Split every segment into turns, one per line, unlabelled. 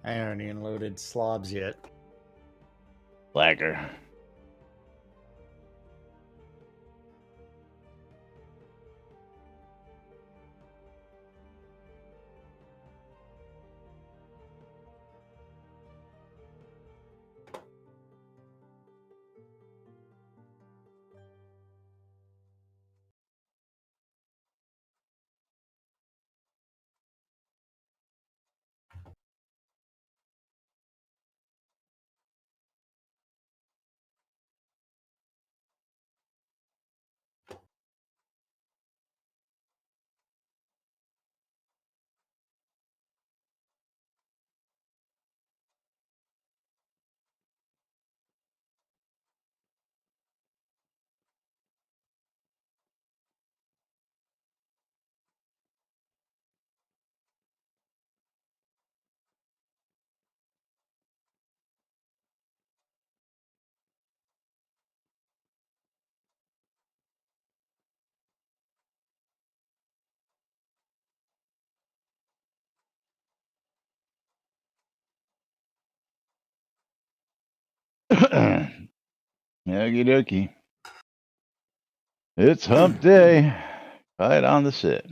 I haven't even loaded slobs yet.
Lagger. Okie dokie. It's hump day. Right on the sit.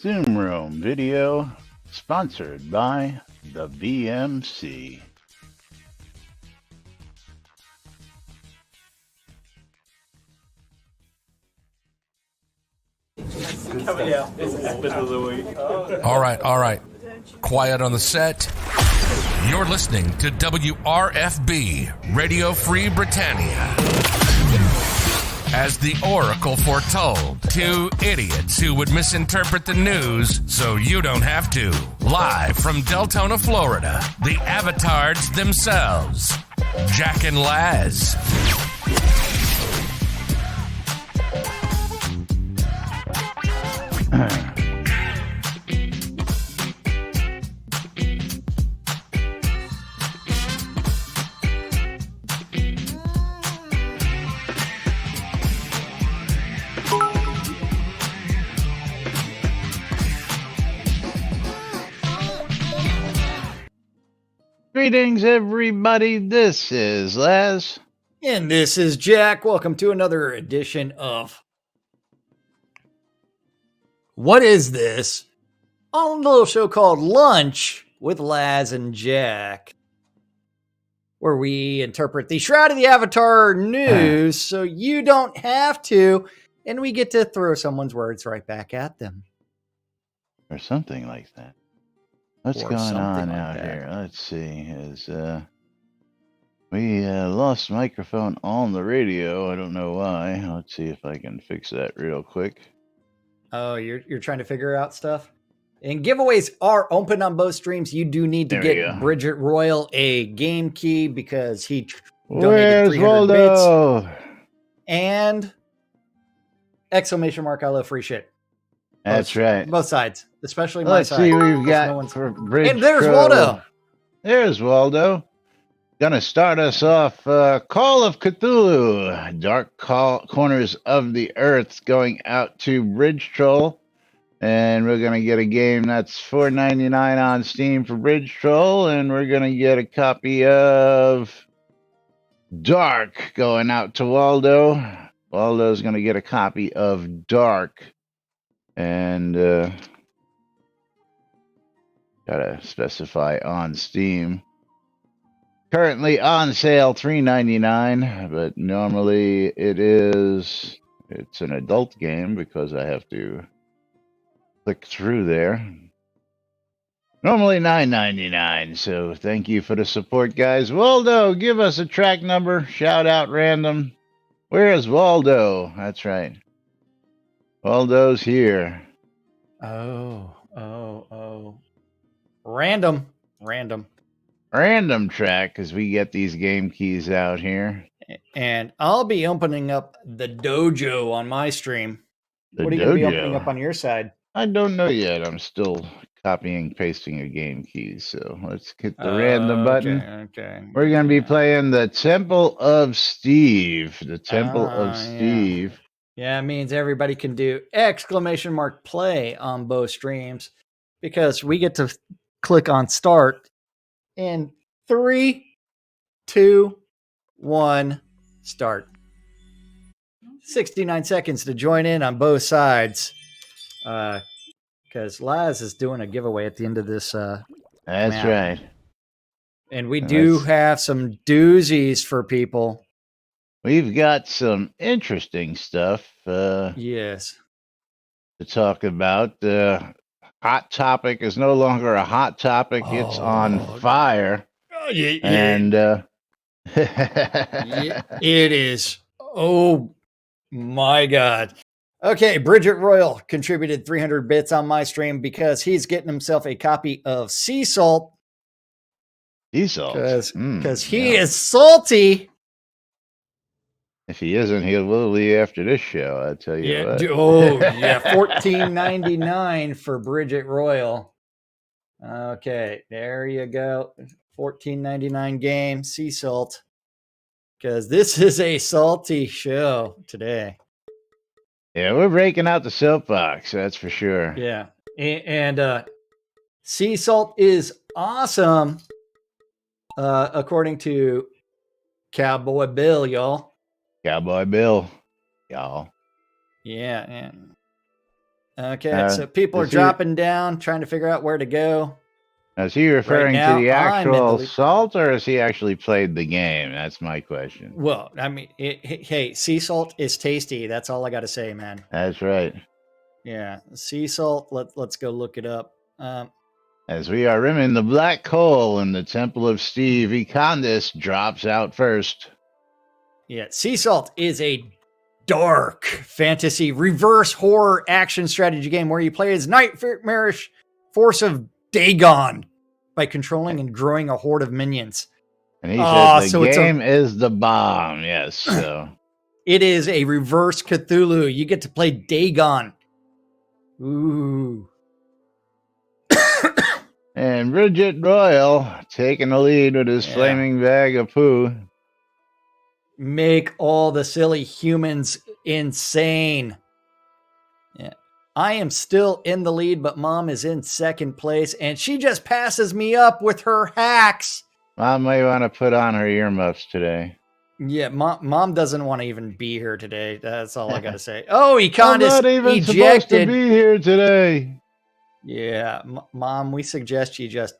Zoom Room video sponsored by the VMC.
All right. Quiet on the set. You're listening to WRFB, Radio Free Britannia. As the Oracle foretold, two idiots who would misinterpret the news so you don't have to. Live from Deltona, Florida, the avatars themselves, Jack and Laz.
Greetings, everybody. This is Laz.
And this is Jack. Welcome to another edition of What Is This? On a little show called Lunch with Laz and Jack, where we interpret the Shroud of the Avatar news so you don't have to, and we get to throw someone's words right back at them.
Or something like that. What's
Or
going
something
on
like
out
that.
here? Let's see. We lost microphone on the radio. I don't know why. Let's see if I can fix that real quick.
Oh, you're trying to figure out stuff? And giveaways are open on both streams. You do need to
There we
get
go.
Bridget Royal a game key because he donated
Where's
300 bits.
Waldo?
And exclamation mark, I love free shit.
That's right.
Both sides, especially my
Let's
side.
see what we've
'cause
got
no one's-
for Bridge
And there's
Troll.
Waldo.
There's Waldo. Gonna start us off. Call of Cthulhu. Dark Corners of the Earth going out to Bridge Troll. And we're going to get a game that's $4.99 on Steam for Bridge Troll. And we're going to get a copy of Dark going out to Waldo. Waldo's going to get a copy of Dark. And gotta specify on Steam. Currently on sale $3.99, but normally it's an adult game because I have to click through there. Normally $9.99, so thank you for the support, guys. Waldo, give us a track number. Shout out random. Where is Waldo? That's right. Waldo's here.
Oh. Random
Random track, because we get these game keys out here.
And I'll be opening up the dojo on my stream.
The
What are you going to be opening
dojo?
up on your side?
I don't know yet. I'm still copying, pasting a game key. So let's hit the random button.
Okay.
We're going to be playing the Temple of Steve. The Temple of Steve.
Yeah, it means everybody can do !play on both streams because we get to click on start in 3, 2, 1, start. 69 seconds to join in on both sides. Because Laz is doing a giveaway at the end of this.
That's
map.
right.
And we do have some doozies for people.
We've got some interesting stuff.
Yes.
To talk about. The hot topic is no longer a hot topic. It's on fire. And
it is. Oh my God. Okay, Bridget Royal contributed 300 bits on my stream because he's getting himself a copy of Sea Salt.
Sea Salt?
Because he is salty.
If he isn't, he will be after this show, I'll tell you what.
Oh, yeah, $14.99 for Bridget Royal. Okay, there you go. $14.99 game, Sea Salt. Because this is a salty show today.
Yeah, we're breaking out the soapbox, that's for sure.
Yeah, and Sea Salt is awesome, according to Cowboy Bill, y'all.
Cowboy Bill, y'all.
Yeah, and okay, so people are dropping down, trying to figure out where to go.
Is he referring to the actual salt, or has he actually played the game? That's my question.
Well, I mean, hey, Sea Salt is tasty. That's all I got to say, man.
That's right.
Yeah, Sea Salt. Let's go look it up.
As we are rimming the black hole in the Temple of Steve, Econdis drops out first.
Yeah, Sea Salt is a dark fantasy reverse horror action strategy game where you play as nightmarish force of Dagon by controlling and growing a horde of minions.
And he says the game is the bomb. Yes, so
it is a reverse Cthulhu. You get to play Dagon. Ooh.
And Bridget Royal taking the lead with his flaming bag of poo.
Make all the silly humans insane. Yeah. I am still in the lead, but Mom is in second place, and she just passes me up with her hacks.
Mom may want to put on her earmuffs today.
Yeah, Mom doesn't want to even be here today. That's all I got to say. Oh, Econdis
I'm not even supposed to be here today.
Yeah, Mom, we suggest you just,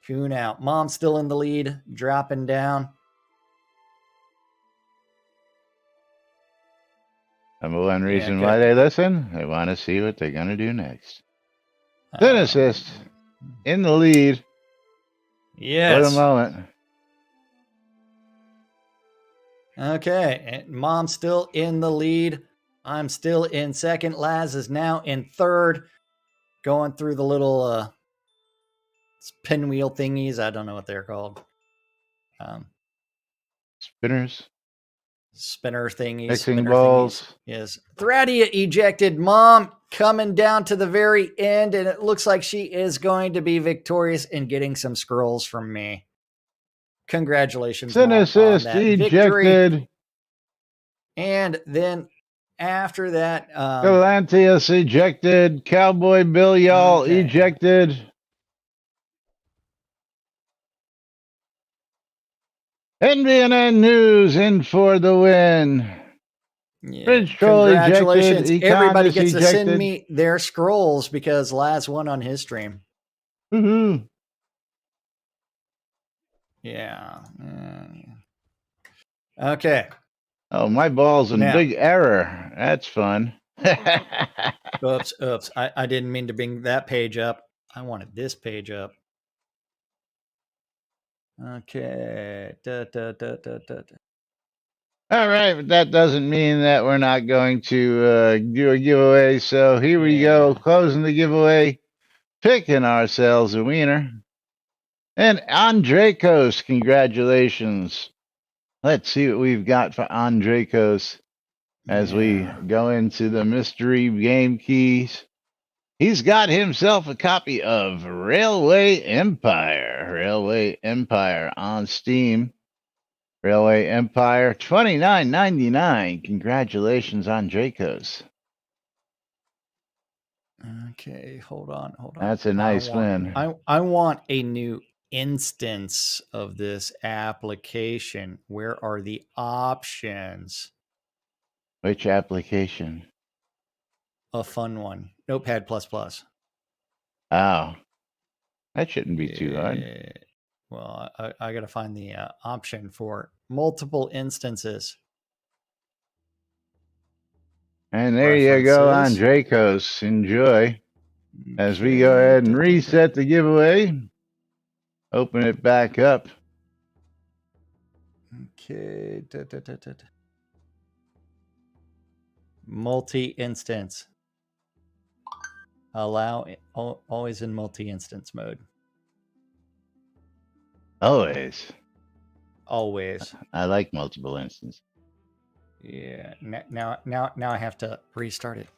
tune out. Mom's still in the lead, dropping down.
Number one reason why they listen, they want to see what they're going to do next. Cynicist in the lead.
Yes.
For the moment.
Okay, and Mom's still in the lead. I'm still in second. Laz is now in third. Going through the little pinwheel thingies. I don't know what they're called.
Spinners.
Spinner thingies.
Mixing balls.
Thingies. Yes. Thradia ejected. Mom coming down to the very end, and it looks like she is going to be victorious in getting some scrolls from me. Congratulations,
Cynicist
Mom, on that
ejected.
victory. And then after that,
Galanteus ejected. Cowboy Bill, y'all ejected. NBNN News in for the win.
Yeah.
Bridge Troll
Congratulations.
ejected.
Everybody
Econdis
gets to
ejected.
send me their scrolls because Laz won on his stream.
Woohoo.
Yeah. Okay.
Oh, my ball's in big error. That's fun.
Oops. I didn't mean to bring that page up. I wanted this page up. Okay.
All right, but that doesn't mean that we're not going to do a giveaway. So here we go, closing the giveaway, picking ourselves a winner. And Andrekos, congratulations Let's see what we've got for Andrekos as we go into the mystery game keys. He's got himself a copy of Railway Empire. Railway Empire on Steam. Railway Empire, $29.99. Congratulations, Andrekos.
Okay, hold on.
That's a nice win.
I want a new instance of this application. Where are the options?
Which application?
A fun one. Notepad++.
Oh, that shouldn't be too hard.
Well, I got to find the option for multiple instances.
And there you go, Andrekos. Enjoy. As we go ahead and reset the giveaway, open it back up.
Okay. Multi-instance. Allow always in multi-instance mode.
Always.
I
like multiple instances.
Yeah. Now I have to restart it.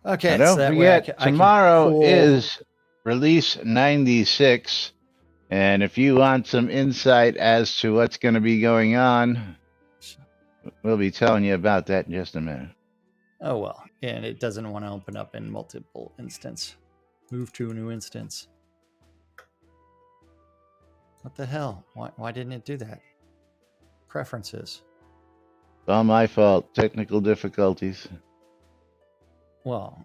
Okay.
Now don't forget, tomorrow is release 96. And if you want some insight as to what's going to be going on, we'll be telling you about that in just a minute.
Oh, well. And it doesn't want to open up in multiple instance. Move to a new instance. What the hell? Why didn't it do that? Preferences.
It's all my fault. Technical difficulties.
Well,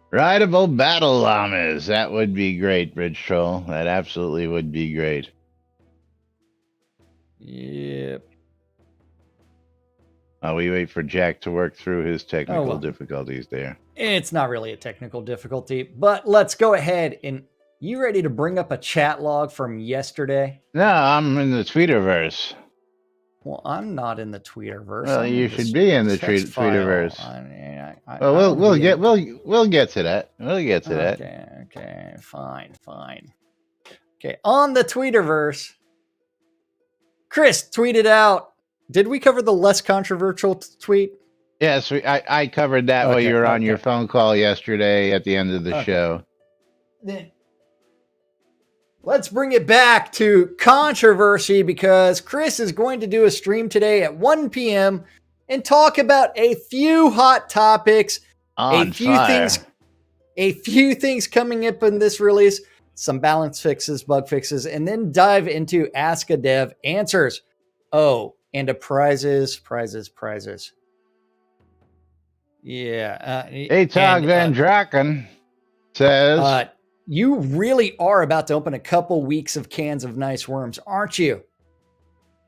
Rideable battle llamas. That would be great, Bridge Troll. That absolutely would be great.
Yep.
We wait for Jack to work through his technical difficulties there.
It's not really a technical difficulty, but let's go ahead and you ready to bring up a chat log from yesterday?
No, I'm in the Tweeterverse.
Well, I'm not in the Tweeterverse.
Well, you should be in the Tweeterverse.
Well,
we'll get to that. We'll get to that.
Okay, fine. Okay, on the Tweeterverse, Chris tweeted out. Did we cover the less controversial tweet?
Yes, I covered that while you were on your phone call yesterday at the end of the show.
Then let's bring it back to controversy because Chris is going to do a stream today at 1 p.m. and talk about a few hot topics, a few things coming up in this release, some balance fixes, bug fixes, and then dive into Ask a Dev answers. Oh, and a prizes. Yeah.
Atog Van Draken says,
you really are about to open a couple weeks of cans of nice worms, aren't you?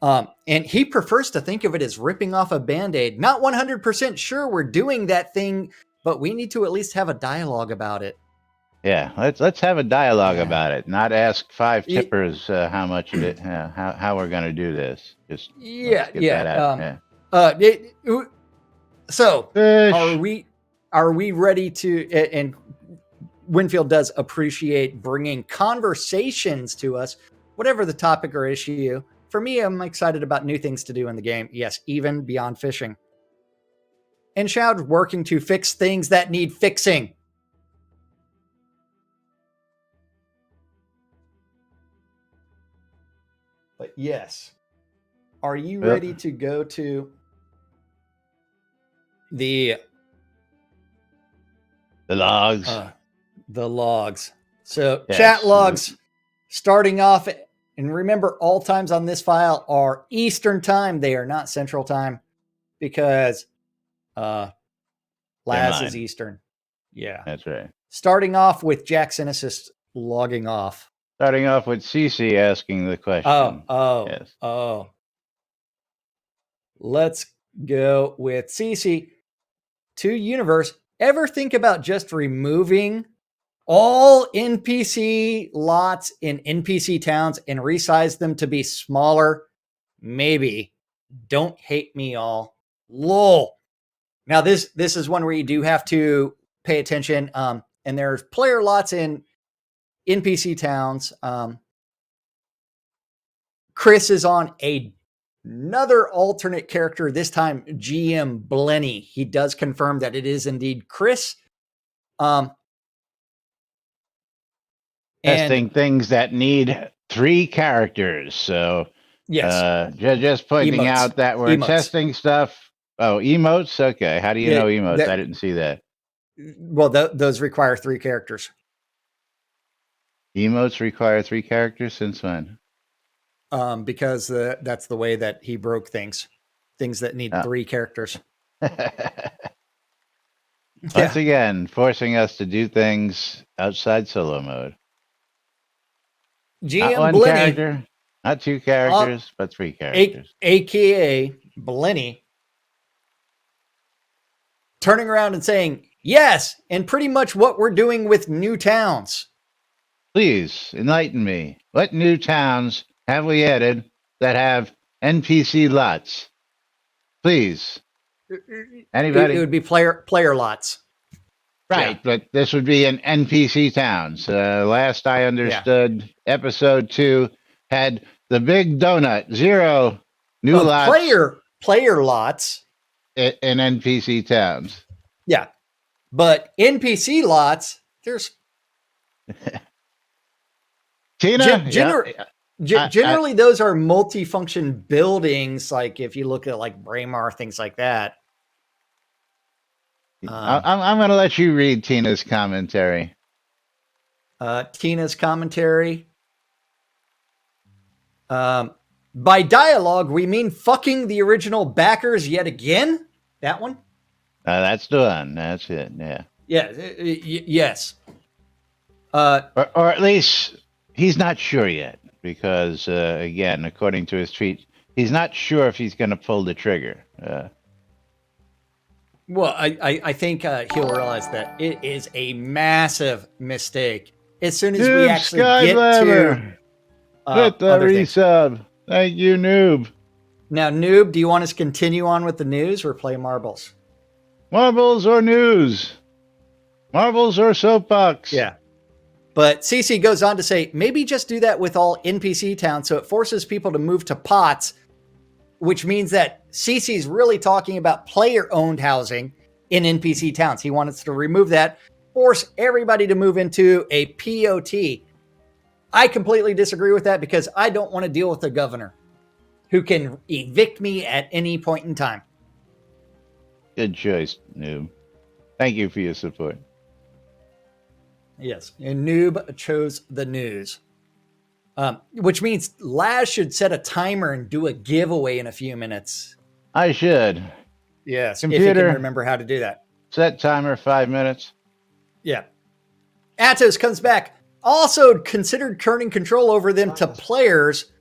And he prefers to think of it as ripping off a Band-Aid. Not 100% sure we're doing that thing, but we need to at least have a dialogue about it.
Yeah, let's have a dialogue about it. Not ask five tippers how much it, how we're going to do this. Just So Fish.
are we ready to? And Winfield does appreciate bringing conversations to us, whatever the topic or issue. For me, I'm excited about new things to do in the game. Yes, even beyond fishing. And Shroud working to fix things that need fixing. But yes, are you ready to go to the
logs?
The logs. So chat logs starting off, and remember all times on this file are Eastern time. They are not Central time because Laz is Eastern. Yeah.
That's right.
Starting off with Jack Synesys logging off.
Starting off with Cece asking the question.
Oh. Let's go with Cece. To Universe, ever think about just removing all NPC lots in NPC towns and resize them to be smaller? Maybe. Don't hate me all. Lol. Now this is one where you do have to pay attention. And there's player lots in NPC towns. Chris is on a another alternate character, this time GM Blenny. He does confirm that it is indeed Chris.
Testing things that need 3 characters. So
yes,
just pointing
emotes.
out that we're testing stuff. Oh, emotes? Okay. How do you know emotes? I didn't see that.
Well, those require 3 characters.
Emotes require 3 characters? Since when?
Because that's the way that he broke things. Things that need 3 characters.
Once again, forcing us to do things outside solo mode.
GM
not one
Blenny,
character, not 2 characters, but 3 characters.
AKA Blenny, turning around and saying, yes, and pretty much what we're doing with new towns.
Please enlighten me. What new towns have we added that have NPC lots? Please. Anybody?
It would be player lots.
Right, but this would be an NPC towns. Last I understood, episode 2 had the big donut, 0 new lots.
Player lots.
In NPC towns.
Yeah. But NPC lots, there's...
Tina?
Generally, those are multifunction buildings, like if you look at like Braemar, things like that.
I'm going to let you read Tina's commentary.
Tina's commentary. By dialogue, we mean fucking the original backers yet again? That one?
That's the one. That's it. Yeah.
Yeah. Yes.
Or at least he's not sure yet because, again, according to his tweet, he's not sure if he's going to pull the trigger.
Well, I think he'll realize that it is a massive mistake as soon as we actually get to
Hit the resub. Thank you, Noob.
Now, Noob, do you want us to continue on with the news or play marbles?
Marbles or news? Marbles or soapbox?
Yeah. But CC goes on to say, maybe just do that with all NPC towns so it forces people to move to pots, which means that CC's really talking about player-owned housing in NPC towns. He wants to remove that, force everybody to move into a POT. I completely disagree with that because I don't want to deal with the governor who can evict me at any point in time.
Good choice, Noob. Thank you for your support.
Yes, and Noob chose the news. Which means Laz should set a timer and do a giveaway in a few minutes.
I should.
Yes,
computer,
if you can remember how to do that.
Set timer 5 minutes.
Yeah. Atos comes back. Also considered turning control over them to players.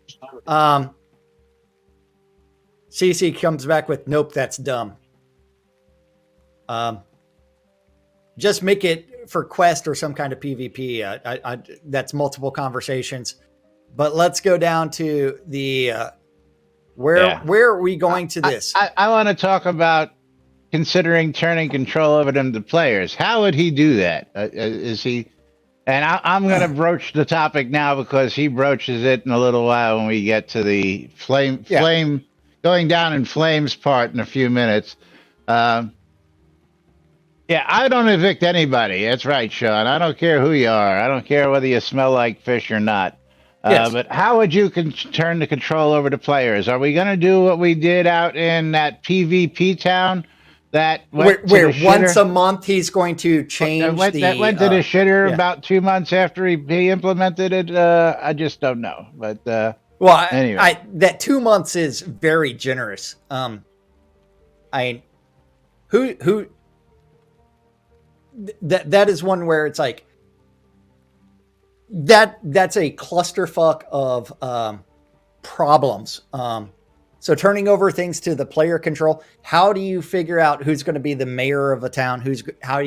CC comes back with, nope, that's dumb. Just make it for quest or some kind of PvP. That's multiple conversations. But let's go down to the where are we going to this?
I want to talk about considering turning control over them to players. How would he do that? Is he? And I'm going to broach the topic now because he broaches it in a little while when we get to the flame going down in flames part in a few minutes. I don't evict anybody. That's right, Sean. I don't care who you are. I don't care whether you smell like fish or not. Yes. But how would you turn the control over to players? Are we going to do what we did out in that PvP town? That where
once a month he's going to change
that went to the shitter about 2 months after he implemented it. I just don't know, but
anyway, that 2 months is very generous. That is one where it's like that's a clusterfuck of problems. So turning over things to the player control, how do you figure out who's going to be the mayor of a town? How are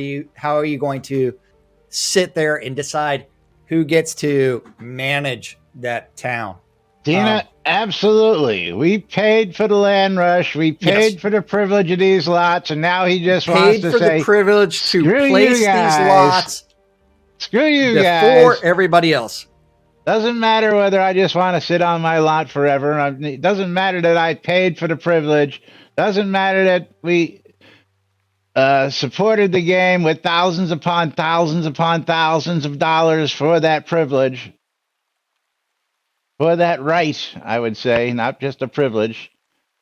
you going to sit there and decide who gets to manage that town?
Tina, absolutely. We paid for the land rush. We paid for the privilege of these lots, and now he just wants to say,
the privilege to place these lots.
Screw you guys.
Before everybody else.
Doesn't matter whether I just want to sit on my lot forever. It doesn't matter that I paid for the privilege. Doesn't matter that we supported the game with thousands upon thousands upon thousands of dollars for that privilege, for that right, I would say, not just a privilege,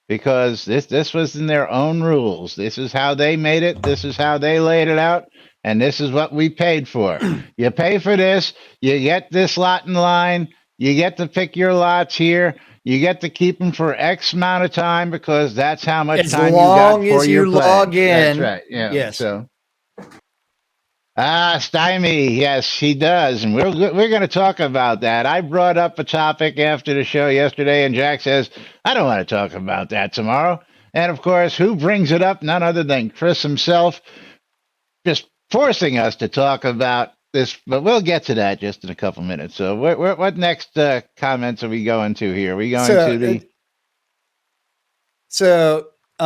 because this was in their own rules. This is how they made it. This is how they laid it out. And this is what we paid for. You pay for this, you get this lot in line, you get to pick your lots here, you get to keep them for X amount of time because that's how much
As
time you got
long
for
as
your
you
pledge.
log in.
That's right. Yeah.
Yes.
So. Stymie, yes, he does, and we're going to talk about that. I brought up a topic after the show yesterday, and Jack says I don't want to talk about that tomorrow. And of course, who brings it up? None other than Chris himself, just forcing us to talk about this. But we'll get to that just in a couple minutes. So, what next comments are we going to here? Are we going to the?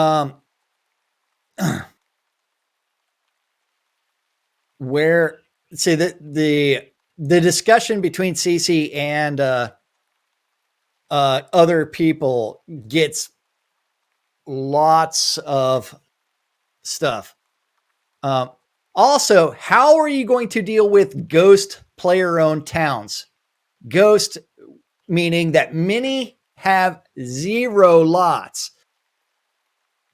Where see the discussion between CC and other people gets lots of stuff. Also, how are you going to deal with ghost player-owned towns? Ghost meaning that many have 0 lots.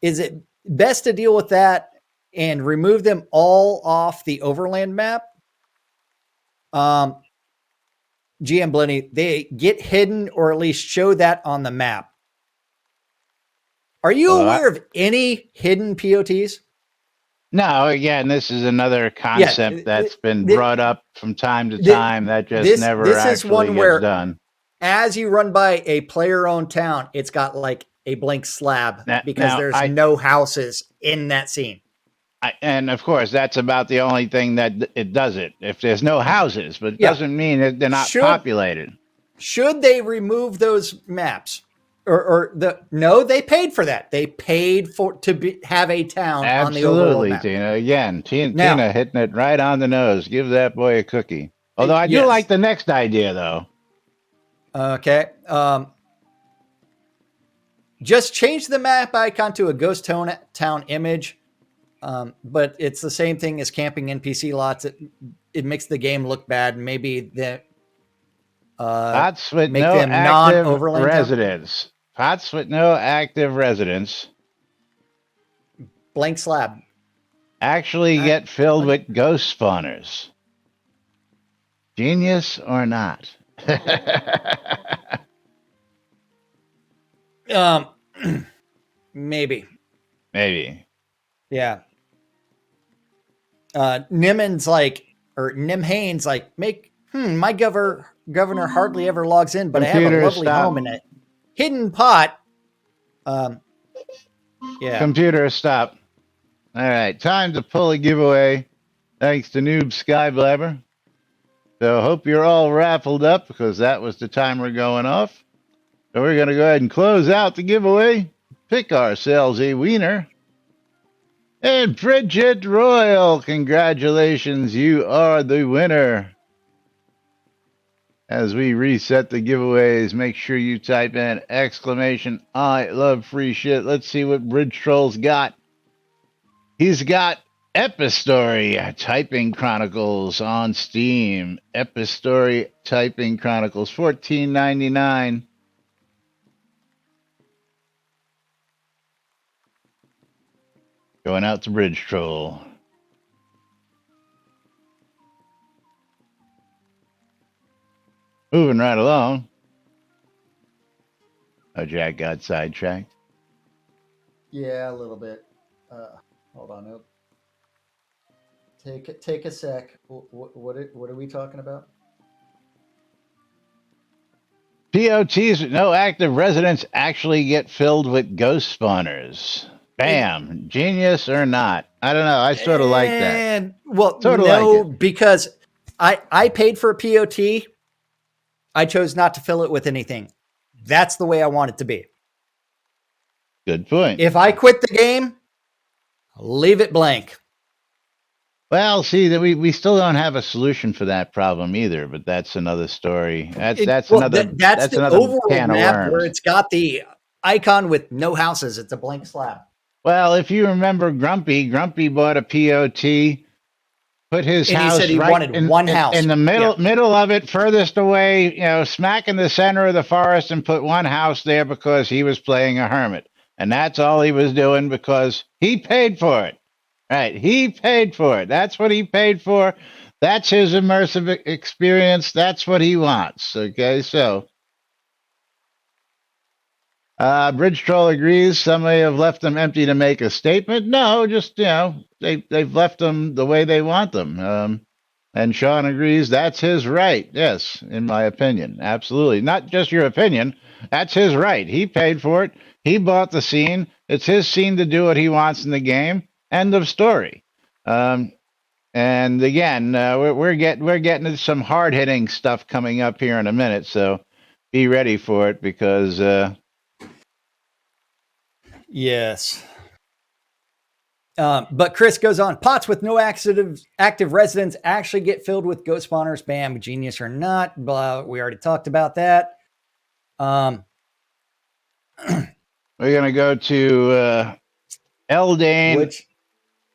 Is it best to deal with that and remove them all off the overland map? GM Blenny, they get hidden or at least show that on the map. Are you aware of any hidden POTs?
No, again, this is another concept that's been brought up from time to time that just never actually gets done.
As you run by a player-owned town, it's got like a blank slab because there's no houses in that scene.
And of course, that's about the only thing that it does it. If there's no houses, but it doesn't mean that they're not populated.
Should they remove those maps? No, they paid for that. They paid to have a town on the overworld map.
Tina. Again, Tina hitting it right on the nose. Give that boy a cookie. Although I do like the next idea, though.
Okay. Just change the map icon to a ghost town image. But it's the same thing as camping NPC lots. It makes the game look bad. Maybe that
pots with no active residents. Pots with no active residents.
Blank slab.
Actually get filled with ghost spawners. Genius or not?
Maybe. Yeah. Nimhane's like, my governor hardly ever logs in, but I have a lovely home in it. Hidden pot. Yeah.
Computer, stop. All right, time to pull a giveaway. Thanks to Noob Skyblabber. So hope you're all raffled up because that was the timer going off. So we're going to go ahead and close out the giveaway. Pick ourselves a wiener. And Bridget Royal, congratulations, you are the winner. As we reset the giveaways, make sure you type in exclamation, I love free shit. Let's see what Bridge Troll's got. He's got Epistory Typing Chronicles on Steam. Epistory Typing Chronicles, $14.99. Going out to Bridge Troll. Moving right along. Oh, Jack got sidetracked.
Yeah, a little bit. Hold on. Nope. Take a sec. What are we talking about?
POTs with no active residents actually get filled with ghost spawners. Bam. Genius or not? I don't know. I sort of like that.
Well, no, because I paid for a POT. I chose not to fill it with anything. That's the way I want it to be.
Good point.
If I quit the game, leave it blank.
Well, see that we still don't have a solution for that problem either, but that's another story. That's another
That's
that's
the
another
overworld
can of
map where
worms.
it's got the icon with no houses. It's a blank slab.
Well, if you remember Grumpy bought a POT, put his
And he said
house
he
right
wanted one house.
in the middle of it, furthest away, smack in the center of the forest, and put one house there because he was playing a hermit. And that's all he was doing because he paid for it. Right. He paid for it. That's what he paid for. That's his immersive experience. That's what he wants. Okay. So, Bridge Troll agrees. Some may have left them empty to make a statement. No, just, they've left them the way they want them. And Sean agrees that's his right. Yes, in my opinion. Absolutely. Not just your opinion. That's his right. He paid for it. He bought the scene. It's his scene to do what he wants in the game. End of story. And again, we're getting to some hard hitting stuff coming up here in a minute. So be ready for it because
Yes. But Chris goes on, pots with no active residents actually get filled with ghost spawners. Bam, genius or not. Blah, we already talked about that.
we're going to go to Eldane
Which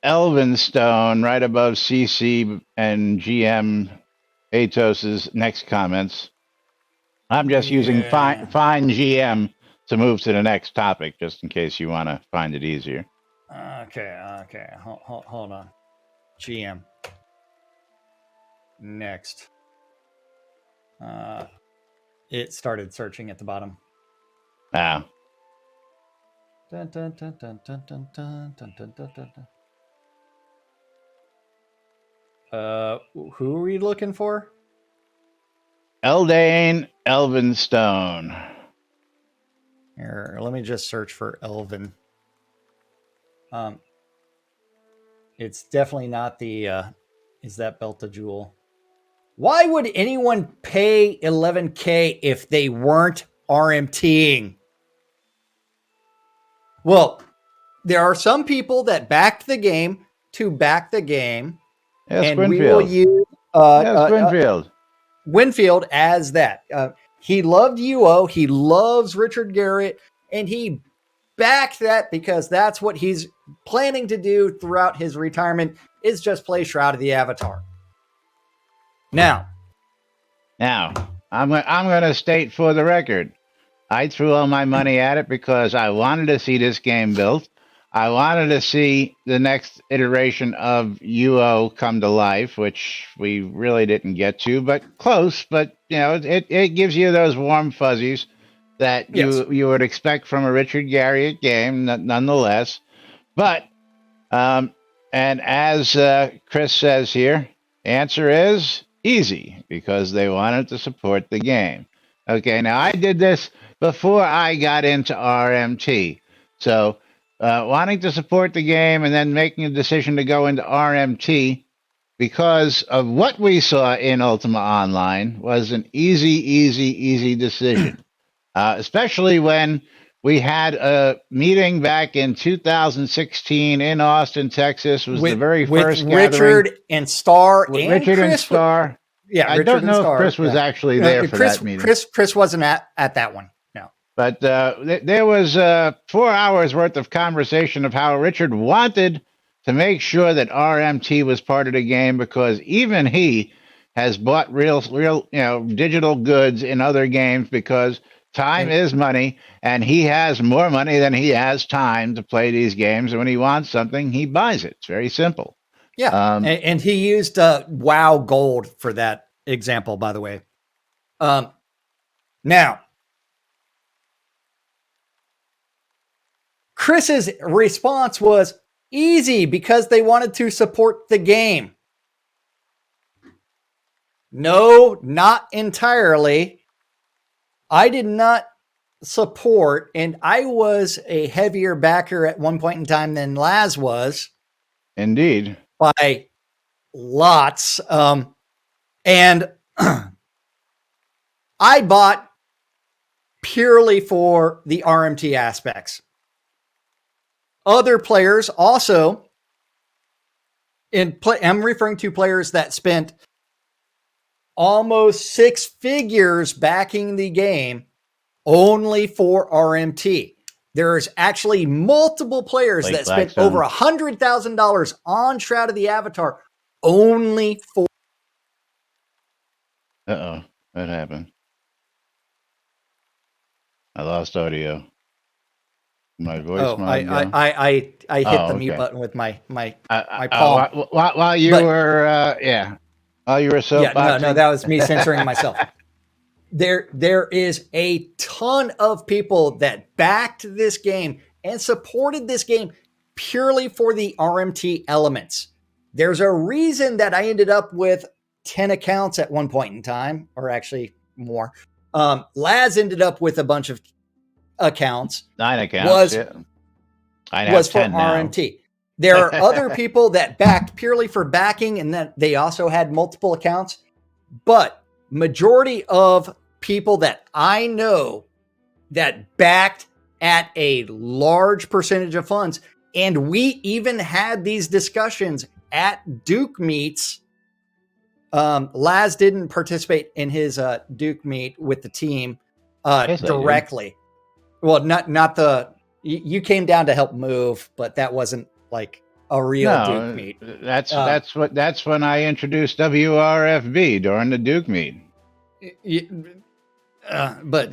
Elvinstone right above CC and GM Atos's next comments. I'm just using find GM to move to the next topic, just in case you want to find it easier.
Okay. Hold on. GM. Next. It started searching at the bottom.
Ah.
Dun, dun, dun, dun, dun, dun, dun, dun, dun, dun, dun. Who are we looking for?
Eldane Elvinstone.
Here, let me just search for Elvin. It's definitely not the is that Belta Jewel. Why would anyone pay 11K if they weren't RMTing? Well, there are some people that backed the game to back the game.
Yes,
and
Winfield.
We will use
Winfield.
Winfield as that. He loved UO. He loves Richard Garrett. And he backed that because that's what he's planning to do throughout his retirement is just play Shroud of the Avatar. Now,
I'm going to state for the record, I threw all my money at it because I wanted to see this game built. I wanted to see the next iteration of UO come to life, which we really didn't get to, but close. But, it gives you those warm fuzzies that you would expect from a Richard Garriott game, nonetheless. But, and as Chris says here, answer is easy, because they wanted to support the game. Okay, now I did this before I got into RMT. So, wanting to support the game and then making a decision to go into RMT because of what we saw in Ultima Online was an easy decision. Especially when we had a meeting back in 2016 in Austin, Texas. Was the very first
with
gathering.
Richard and Star and
Richard
Chris.
And Star.
Yeah,
I
Richard
don't know
and Star,
if Chris was actually there for that meeting.
Chris wasn't at that one. No.
But there was 4 hours worth of conversation of how Richard wanted to make sure that RMT was part of the game because even he has bought real digital goods in other games because time is money, and he has more money than he has time to play these games. And when he wants something, he buys it. It's very simple.
Yeah, and he used WoW Gold for that example, by the way. Now, Chris's response was easy because they wanted to support the game. No, not entirely. I did not support, and I was a heavier backer at one point in time than Laz was.
Indeed.
By lots. And I bought purely for the RMT aspects. Other players also I'm referring to players that spent almost six figures backing the game only for RMT. There's actually multiple players
Blake
that spent
Blackstone.
over $100,000 on Shroud of the Avatar only for.
Uh-oh. What happened? I lost audio. My voice.
Oh, I hit the mute button with my palm.
While you were while you were soapboxing.
No, that was me censoring myself. There is a ton of people that backed this game and supported this game purely for the RMT elements. There's a reason that I ended up with 10 accounts at one point in time, or actually more. Laz ended up with a bunch of accounts.
9 accounts.
Was for RMT. There are other people that backed purely for backing, and then they also had multiple accounts. But majority of people that I know that backed at a large percentage of funds, and we even had these discussions at Duke meets. Laz didn't participate in his Duke meet with the team directly. Well, not the. You came down to help move, but that wasn't like a real Duke meet.
That's when I introduced WRFB during the Duke meet.
But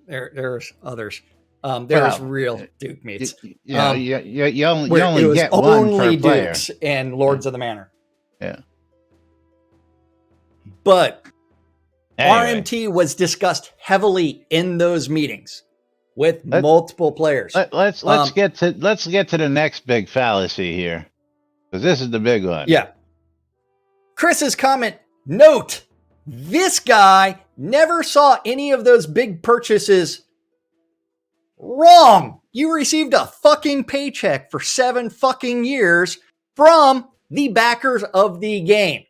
there's others. There's real Duke meets.
You only get one per player.
Dukes and Lords of the Manor.
Yeah.
But
anyway.
RMT was discussed heavily in those meetings with multiple players.
Let's get to the next big fallacy here, because this is the big one.
Yeah. Chris's comment, note, this guy never saw any of those big purchases. Wrong. You received a fucking paycheck for 7 fucking years from the backers of the game,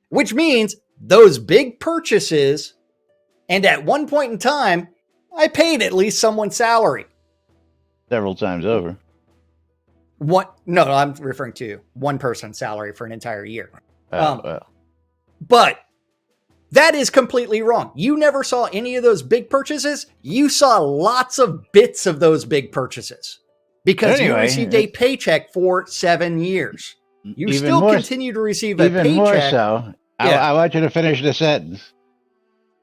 which means those big purchases. And at one point in time, I paid at least someone's salary.
Several times over.
No, I'm referring to one person's salary for an entire year.
Well.
But that is completely wrong. You never saw any of those big purchases. You saw lots of bits of those big purchases because you received a paycheck for 7 years. You still continue to receive a paycheck.
Even more so. Yeah. I want you to finish the sentence.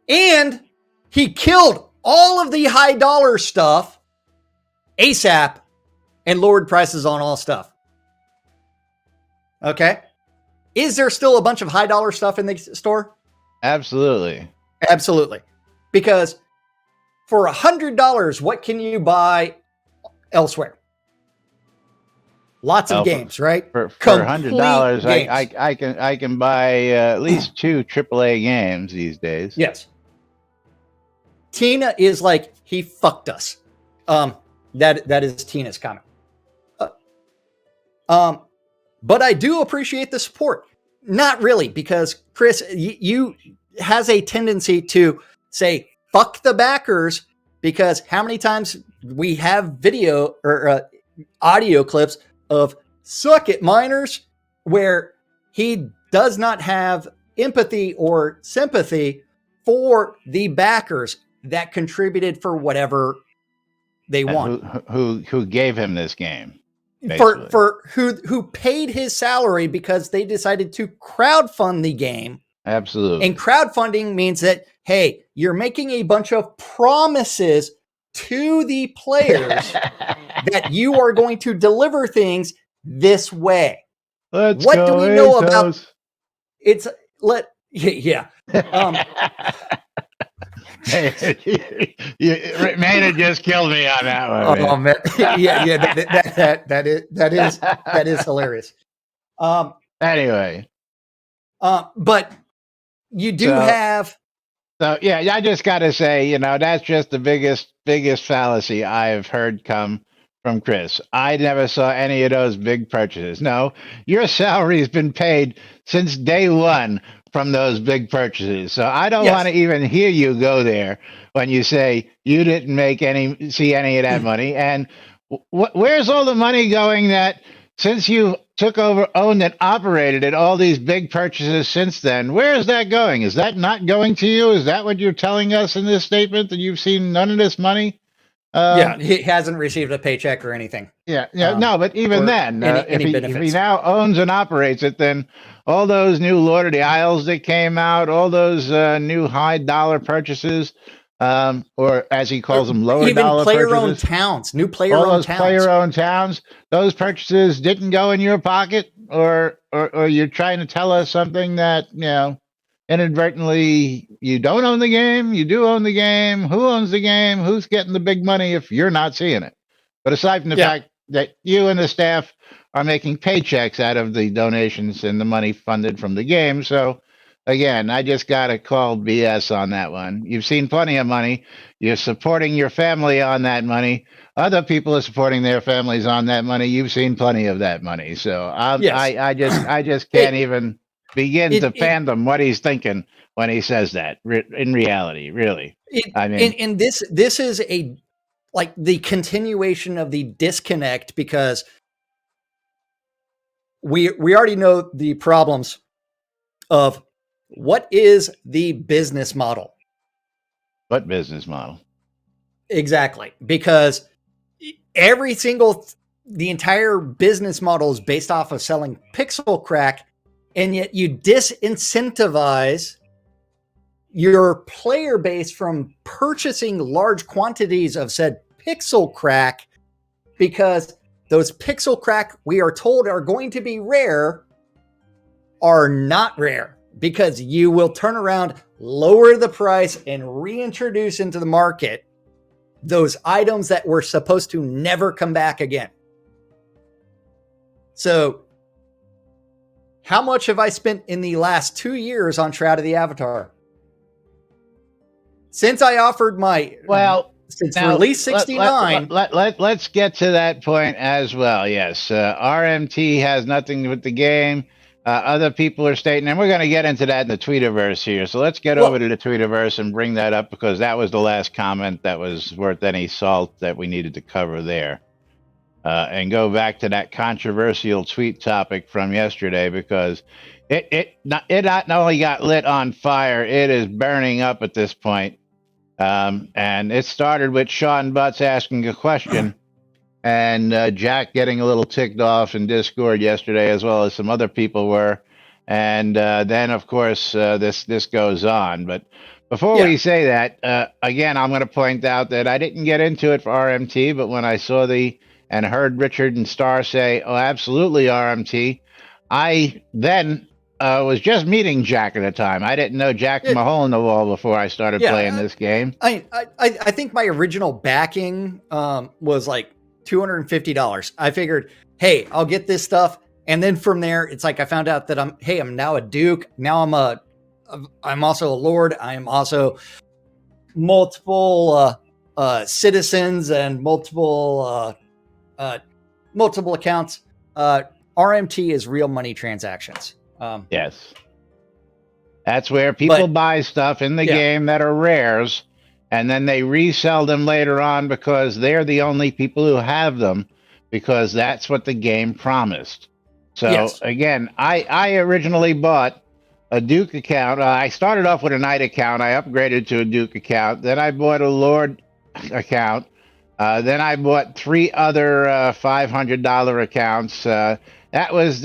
And he killed all of the high dollar stuff ASAP and lowered prices on all stuff. Okay. Is there still a bunch of high dollar stuff in the store?
Absolutely.
Absolutely. Because for $100, what can you buy elsewhere? Lots of games, right?
For $100, I can buy at least 2 AAA games these days.
Yes. Tina is like, he fucked us. That is Tina's comment. But I do appreciate the support. Not really, because Chris, you has a tendency to say fuck the backers, because how many times we have video or audio clips of suck it miners where he does not have empathy or sympathy for the backers that contributed for whatever they want.
Who gave him this game?
For who paid his salary because they decided to crowdfund the game.
Absolutely.
And crowdfunding means that, hey, you're making a bunch of promises to the players that you are going to deliver things this way.
What
do we know about yeah.
Maynard just killed me on that one.
Oh man, yeah, that is hilarious.
Anyway,
but you do have.
So yeah, I just got to say, that's just the biggest fallacy I've heard come from Chris. I never saw any of those big purchases. No, your salary has been paid since day one from those big purchases. So I don't want to even hear you go there when you say you didn't see any of that money. And where's all the money going that since you took over, owned, and operated it, all these big purchases since then, where is that going? Is that not going to you? Is that what you're telling us in this statement, that you've seen none of this money?
Yeah, he hasn't received a paycheck or anything.
No, but even then,
any
if
benefits.
he now owns and operates it, then all those new Lord of the Isles that came out, all those new high dollar purchases, or as he calls them, lower
even
dollar
player-owned
purchases,
towns, new
all
player-owned
those
towns.
player-owned towns, those purchases didn't go in your pocket, or you're trying to tell us something that, inadvertently, you don't own the game, you do own the game. Who owns the game? Who's getting the big money if you're not seeing it? But aside from the fact that you and the staff are making paychecks out of the donations and the money funded from the game. So again, I just got to call BS on that one. You've seen plenty of money. You're supporting your family on that money. Other people are supporting their families on that money. You've seen plenty of that money. So I just can't even begin to fathom what he's thinking when he says that. In reality, really,
and this is like the continuation of the disconnect, because we already know the problems of what is the business model.
What business model?
Exactly, because the entire business model is based off of selling pixel crack, and yet you disincentivize your player base from purchasing large quantities of said pixel crack, because those pixel crack we are told are going to be rare are not rare, because you will turn around, lower the price, and reintroduce into the market those items that were supposed to never come back again. So how much have I spent in the last 2 years on Shroud of the Avatar? Since I offered since release 69.
Let's get to that point as well. Yes, RMT has nothing with the game. Other people are stating, and we're going to get into that in the Tweetiverse here. So let's get over to the Tweetiverse and bring that up, because that was the last comment that was worth any salt that we needed to cover there. And go back to that controversial tweet topic from yesterday, because it not only got lit on fire, it is burning up at this point. And it started with Sean Butts asking a question, and Jack getting a little ticked off in Discord yesterday, as well as some other people were. And then, of course, this goes on. But before we say that, again, I'm going to point out that I didn't get into it for RMT, but when I saw and heard Richard and Star say, "Oh, absolutely, RMT," I then was just meeting Jack at the time. I didn't know Jack from a hole in the wall before I started playing this game.
I think my original backing was like $250. I figured, hey, I'll get this stuff, and then from there, it's like I found out that I'm now a Duke. Now I'm also a Lord. I am also multiple citizens and multiple accounts. RMT is real money transactions.
Yes. That's where people buy stuff in the game that are rares, and then they resell them later on because they're the only people who have them, because that's what the game promised. So again, I originally bought a Duke account. I started off with a Knight account. I upgraded to a Duke account. Then I bought a Lord account. Then I bought 3 other $500 accounts. That was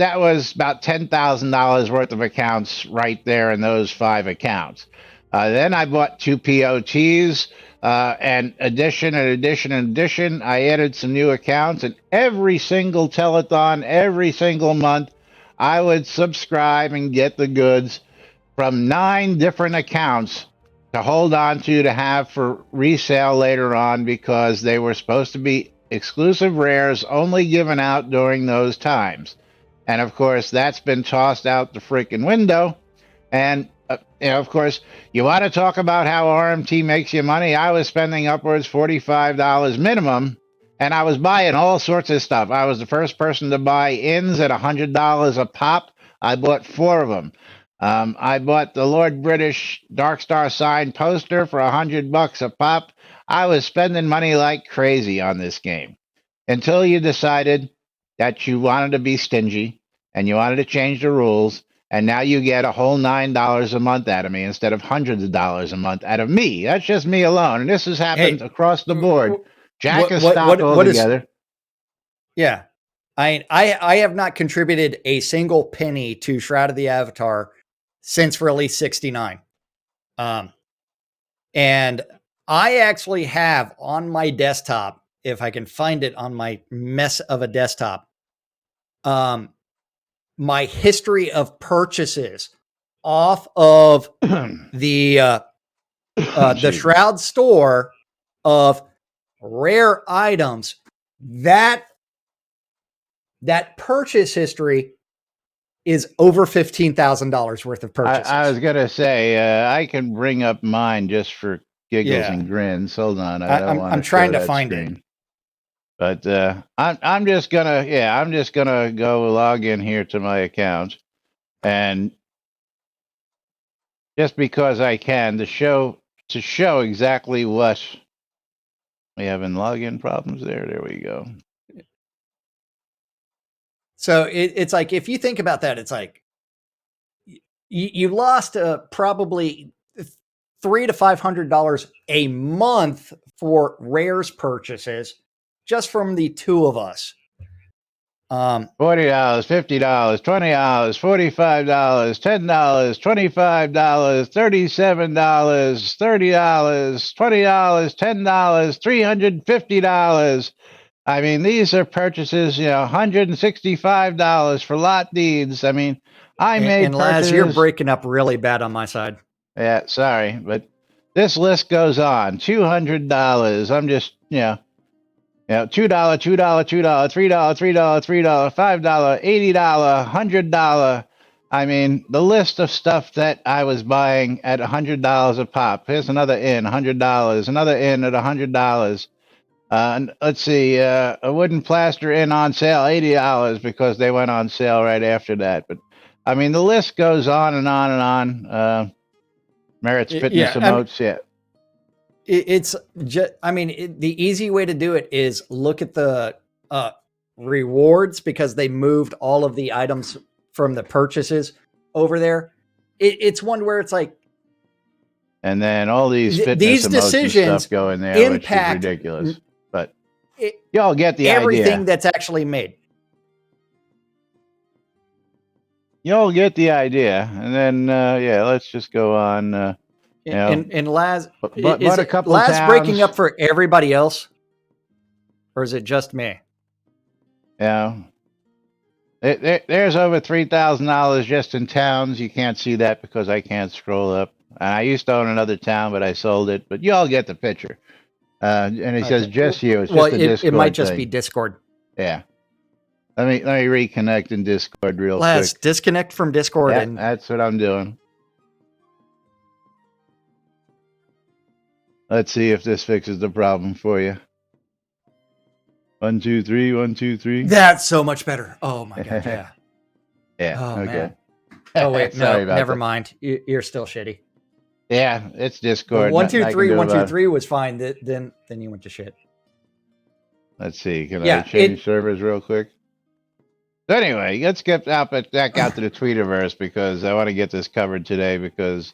about $10,000 worth of accounts right there in those 5 accounts. Then I bought 2 POTs, and addition, I added some new accounts, and every single telethon, every single month, I would subscribe and get the goods from 9 different accounts to hold on to have for resale later on, because they were supposed to be exclusive rares only given out during those times. And of course, that's been tossed out the freaking window. And of course, you want to talk about how RMT makes you money. I was spending upwards $45 minimum, and I was buying all sorts of stuff. I was the first person to buy ins at $100 a pop. I bought 4 of them. I bought the Lord British Dark Star signed poster for $100 a pop. I was spending money like crazy on this game until you decided that you wanted to be stingy and you wanted to change the rules. And now you get a whole $9 a month out of me instead of hundreds of dollars a month out of me. That's just me alone. And this has happened across the board. Jack has stopped altogether.
Yeah. I have not contributed a single penny to Shroud of the Avatar since release 69. And I actually have on my desktop, if I can find it on my mess of a desktop, my history of purchases off of the Shroud store of rare items. That purchase history is over $15,000 worth of purchases.
I was gonna say I can bring up mine just for giggles and grins. Hold on,
I'm trying to find it.
But I'm just gonna go log in here to my account, and just because I can to show exactly what we having login problems there. There we go.
So it's like, if you think about that, it's like you lost probably $300 to $500 a month for rares purchases just from the two of us.
$40, $50, $20, $45, $10, $25, $37, $30, $20, $10, $350. I mean, these are purchases, $165 for lot deeds. I mean, I made
and
purchases.
Laz, you're breaking up really bad on my side.
Yeah, sorry, but this list goes on. $200. I'm just, $2, $2, $2, $3, $3, $3, $5, $80, $100. I mean, the list of stuff that I was buying at $100 a pop. Here's another in, $100. Another in at $100. Let's see, a wooden plaster in on sale, $80 because they went on sale right after that. But I mean, the list goes on and on and on. Merritt's Fitness emotes,
It's just, the easy way to do it is look at the rewards, because they moved all of the items from the purchases over there. It's one where it's like,
and then all these fitness emotes and stuff go in there, which is ridiculous. But y'all get the
everything
idea.
that's actually made.
Y'all get the idea. And then, let's just go on.
And Laz,
but
is
a couple
Laz
towns,
breaking up for everybody else, or is it just me?
Yeah, there's over $3,000 just in towns. You can't see that because I can't scroll up. I used to own another town, but I sold it. But you all get the picture. And it says just you. It's just a Discord.
It might just
thing.
be Discord.
Yeah. Let me reconnect in Discord real
Laz,
quick.
Disconnect from Discord.
Yeah,
and
that's what I'm doing. Let's see if this fixes the problem for you. 1, 2, 3, 1, 2, 3.
That's so much better. Oh my god, yeah.
Yeah.
Oh
okay.
man. Oh wait,
Sorry
no, never
that.
mind. You're still shitty.
Yeah, it's Discord.
1, 2, 3, 1, 2, 3 was fine. Then you went to shit.
Let's see. Can I change servers real quick? So anyway, let's get back out to the Tweetiverse, because I want to get this covered today, because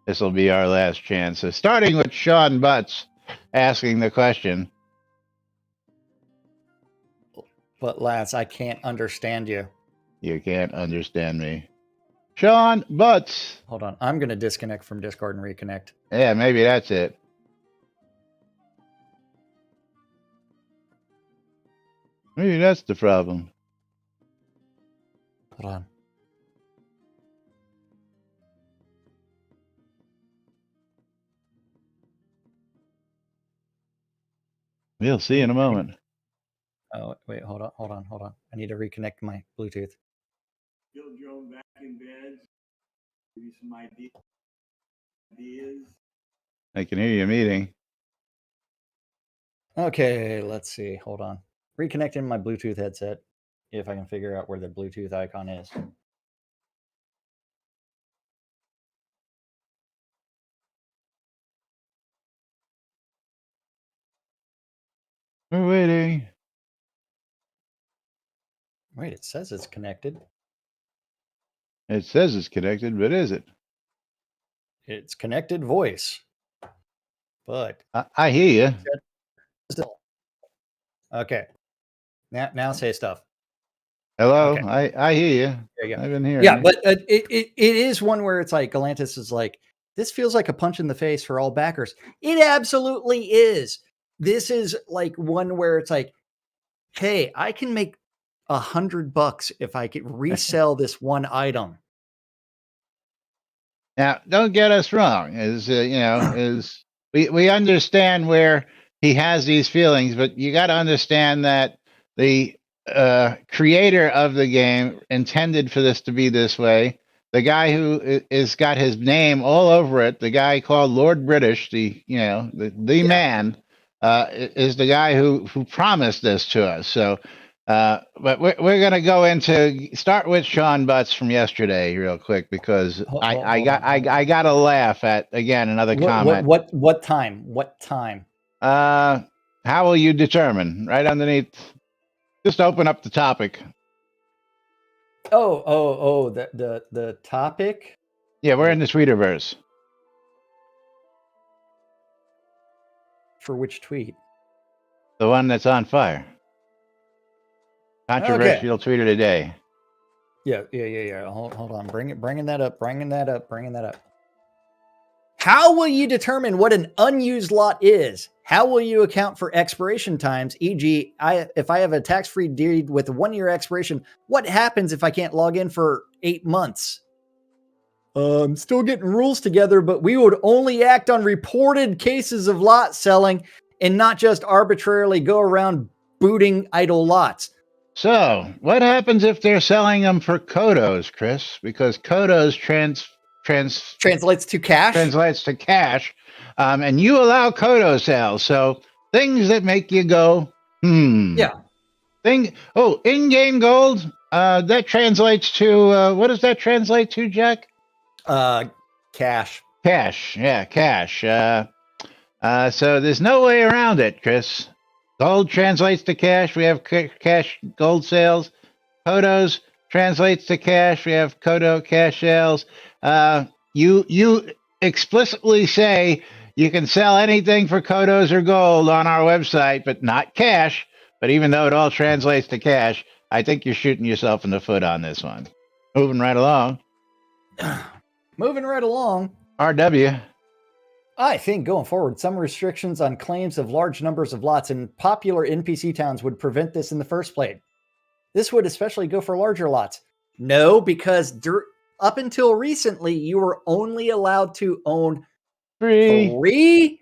this will be our last chance. So starting with Sean Butts asking the question.
But Laz, I can't understand you.
You can't understand me. Sean Butts.
Hold on. I'm going to disconnect from Discord and reconnect.
Yeah, maybe that's it. Maybe that's the problem.
Hold on.
We'll see in a moment.
Oh, wait, hold on. I need to reconnect my Bluetooth.
Bill Jones back in bed. Give you some ideas.
I can hear you meeting.
Okay, let's see. Hold on. Reconnecting my Bluetooth headset. If I can figure out where the Bluetooth icon is.
We're waiting.
Wait, it says it's connected.
It says it's connected, but is it?
It's connected voice. But
I hear you.
still. Okay. Now say stuff.
Hello,
Okay.
I hear you.
There you go.
I've been hearing
Yeah,
you.
but it is one where it's like Galantis is like, this feels like a punch in the face for all backers. It absolutely is. This is like one where it's like, hey, I can make $100 if I could resell this one item.
Now, don't get us wrong. We understand where he has these feelings, but you got to understand that the creator of the game intended for this to be this way. The guy who is got his name all over it, the guy called Lord British, the man, is the guy who promised this to us. So. But we're going to go into start with Sean Butts from yesterday real quick because I got to laugh at again another comment.
What time? What time?
How will you determine? Right underneath, just open up the topic.
Oh, the topic.
Yeah, we're in the Tweeterverse.
For which tweet?
The one that's on fire. Controversial tweeter today.
Yeah. Hold on. Bringing that up. How will you determine what an unused lot is? How will you account for expiration times? E.g., if I have a tax-free deed with a 1-year expiration, what happens if I can't log in for 8 months? I'm still getting rules together, but we would only act on reported cases of lot selling and not just arbitrarily go around booting idle lots.
So, what happens if they're selling them for Kodos, Chris? Because Kodos
translates to cash.
And you allow Kodo sales. So, things that make you go,
Yeah.
In-game gold, that translates to, what does that translate to, Jack?
Cash.
Cash, yeah, cash. So, there's no way around it, Chris. Gold translates to cash. We have cash gold sales. Kodos translates to cash. We have Kodo cash sales. You explicitly say you can sell anything for Kodos or gold on our website, but not cash. But even though it all translates to cash, I think you're shooting yourself in the foot on this one. Moving right along. RW.
I think going forward, some restrictions on claims of large numbers of lots in popular NPC towns would prevent this in the first place. This would especially go for larger lots. No, because up until recently, you were only allowed to own 3.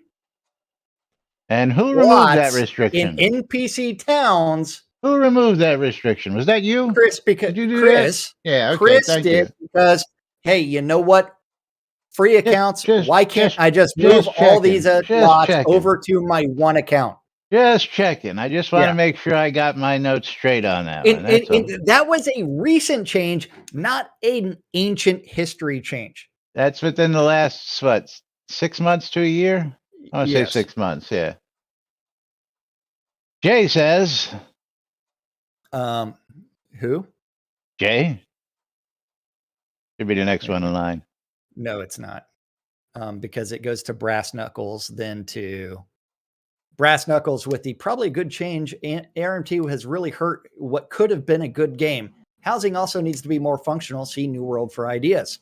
And who removed that restriction?
In NPC towns.
Who removed that restriction? Was that you?
Chris, because
did you do that? Yeah, okay,
Chris
thank
did
you.
Because, hey, you know what? Free accounts. Why can't I just move all these lots over to my one account?
Just checking. I just want to make sure I got my notes straight on that one.
That was a recent change, not an ancient history change.
That's within the last, 6 months to a year? I want to say 6 months, yeah. Jay says.
Who?
Jay? Should be the next one in line.
No, it's not. Because it goes to Brass Knuckles, then to Brass Knuckles with the probably good change. RMT has really hurt what could have been a good game. Housing also needs to be more functional. See New World for ideas.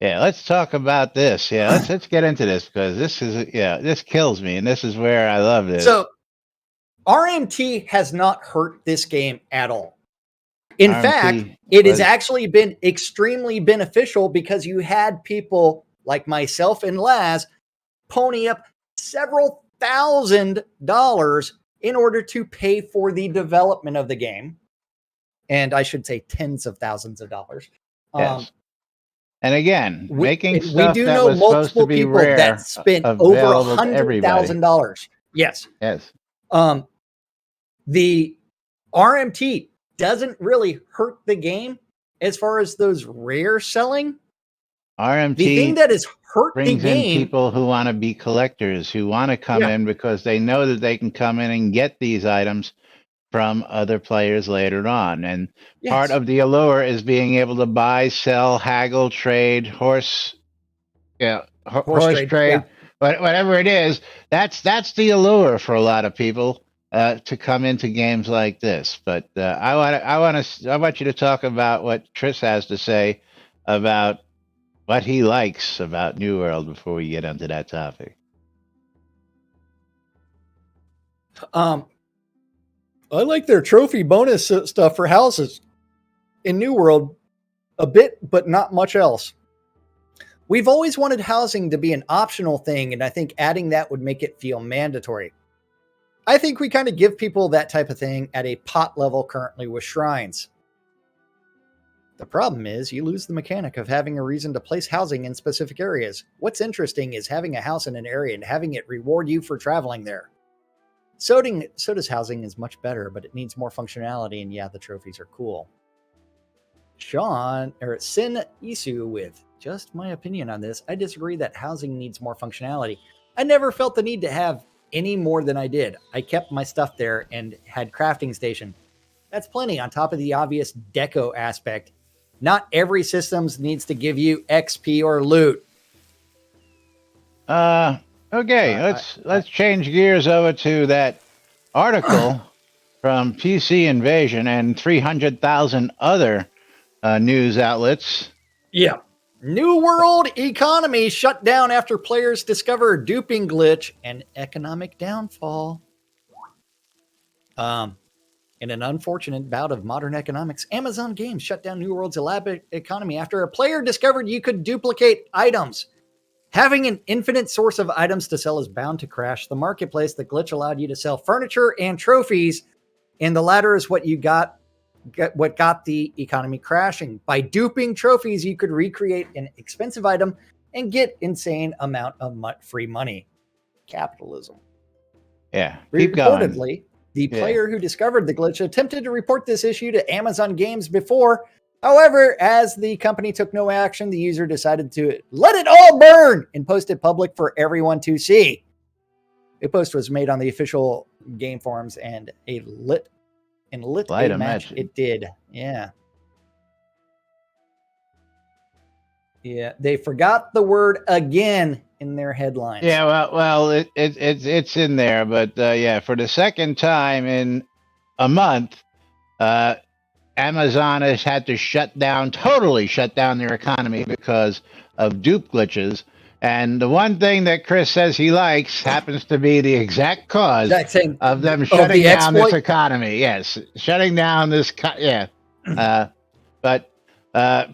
Yeah, let's talk about this. Yeah, let's get into this because this kills me, and this is where I love this.
So, RMT has not hurt this game at all. In fact, it has actually been extremely beneficial because you had people like myself and Laz pony up several $1,000s in order to pay for the development of the game. And I should say tens of thousands of dollars.
Yes. And again,
we do know multiple people that spent over $100,000. Yes.
Yes.
The RMT doesn't really hurt the game as far as those rare selling.
RMT,
the thing that has hurt
brings
the game,
in people who want to be collectors, who want to come in because they know that they can come in and get these items from other players later on. And part
Yes.
of the allure is being able to buy, sell, haggle, trade, horse
Horse
horse
trade. Yeah.
trade, whatever it is. That's the allure for a lot of people to come into games like this. But I want you to talk about what Tris has to say about what he likes about New World before we get into that topic.
I like their trophy bonus stuff for houses in New World a bit, but not much else. We've always wanted housing to be an optional thing, and I think adding that would make it feel mandatory. I think we kind of give people that type of thing at a pot level currently with shrines. The problem is you lose the mechanic of having a reason to place housing in specific areas. What's interesting is having a house in an area and having it reward you for traveling there. Soda's housing is much better, but it needs more functionality, and yeah, the trophies are cool. Sin Isu with just my opinion on this. I disagree that housing needs more functionality. I never felt the need to have any more than I did. I kept my stuff there and had crafting station. That's plenty on top of the obvious deco aspect. Not every systems needs to give you XP or loot.
Okay, let's change gears over to that article from PC Invasion and 300,000 other news outlets.
Yeah. New World economy shut down after players discover duping glitch and economic downfall. In an unfortunate bout of modern economics, Amazon Games shut down New World's elaborate economy after a player discovered you could duplicate items. Having an infinite source of items to sell is bound to crash the marketplace. The glitch allowed you to sell furniture and trophies, and the latter is what got the economy crashing. By duping trophies, you could recreate an expensive item and get insane amount of free money. Capitalism.
Yeah, keep going.
Reportedly, the player who discovered the glitch attempted to report this issue to Amazon Games before. However, as the company took no action, the user decided to let it all burn and post it public for everyone to see. A post was made on the official game forums and lit a match. It did. Yeah. Yeah. They forgot the word again in their headlines.
Yeah, well, it's in there, but yeah, for the second time in a month, Amazon has had to totally shut down their economy because of dupe glitches. And the one thing that Chris says he likes happens to be the exact cause of them shutting down this economy. Yes, shutting down this. But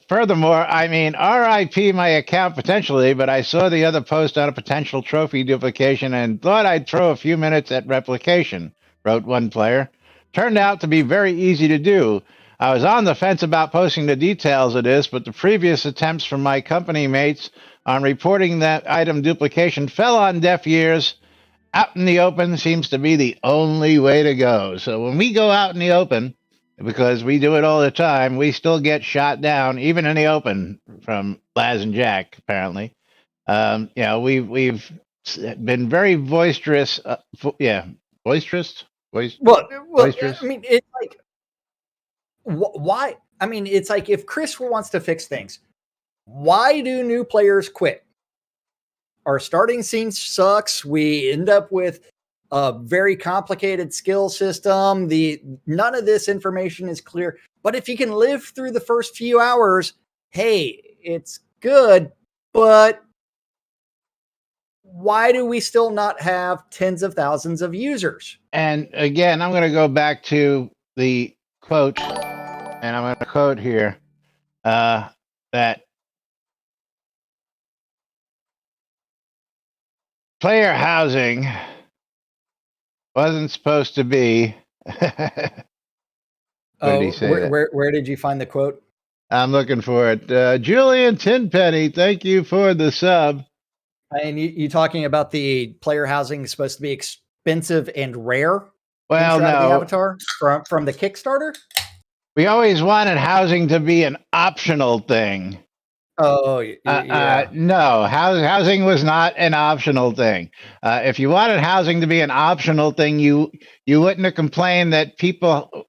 furthermore, I mean, RIP my account potentially, but I saw the other post on a potential trophy duplication and thought I'd throw a few minutes at replication, wrote one player. Turned out to be very easy to do. I was on the fence about posting the details of this, but the previous attempts from my company mates on reporting that item duplication fell on deaf ears. Out in the open seems to be the only way to go. So when we go out in the open, because we do it all the time, we still get shot down, even in the open, from Laz and Jack, apparently. We've been very boisterous. Boisterous? Boisterous?
I mean, it's like, why? I mean, it's like if Chris wants to fix things, why do new players quit? Our starting scene sucks. We end up with a very complicated skill system. None of this information is clear. But if you can live through the first few hours, hey, it's good. But why do we still not have tens of thousands of users?
And again, I'm going to go back to the quote, and I'm going to quote here that player housing wasn't supposed to be.
Where did you find the quote?
I'm looking for it. Julian Tenpenny, thank you for the sub.
And you talking about the player housing is supposed to be expensive and rare?
Well, no.
The Avatar from the Kickstarter?
We always wanted housing to be an optional thing.
Oh, yeah.
No, housing was not an optional thing. If you wanted housing to be an optional thing, you wouldn't have complained that people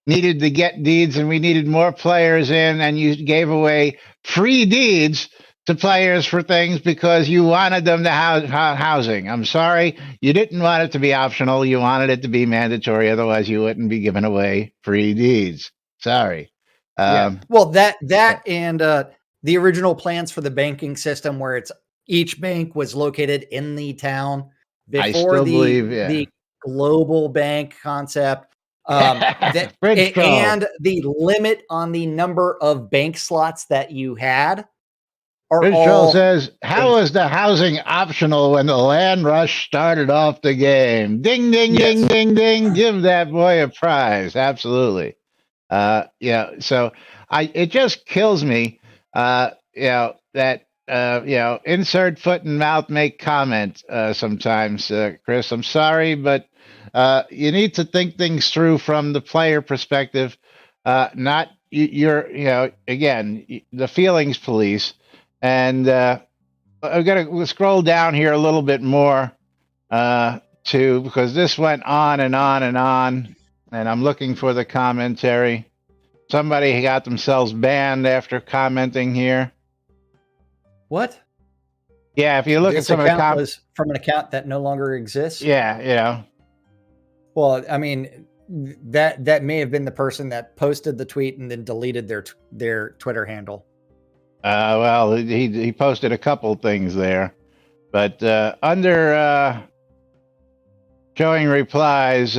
needed to get deeds and we needed more players in, and you gave away free deeds to players for things because you wanted them to have housing. I'm sorry, you didn't want it to be optional. You wanted it to be mandatory. Otherwise, you wouldn't be giving away free deeds. Sorry.
Yeah. Well, that and the original plans for the banking system, where it's each bank was located in the town
I
before
still believe,
the global bank concept. That
Fridge troll.
and the limit on the number of bank slots that you had are
Fridge troll
all
says, "How
things.
was the housing optional when the land rush started off the game? Ding, ding,
Yes.
ding, ding, ding! Give that boy a prize." Absolutely. Yeah. So it just kills me. That insert foot and mouth make comment sometimes, Chris. I'm sorry, but you need to think things through from the player perspective. Not you're again the feelings police, and I've got to scroll down here a little bit more too, because this went on and on and on, and I'm looking for the commentary. Somebody got themselves banned after commenting here.
What?
Yeah, if you look
This
at some of the
account was from an account that no longer exists.
yeah.
Well, I mean, that may have been the person that posted the tweet and then deleted their Twitter handle.
Well, he posted a couple things there, but under showing replies,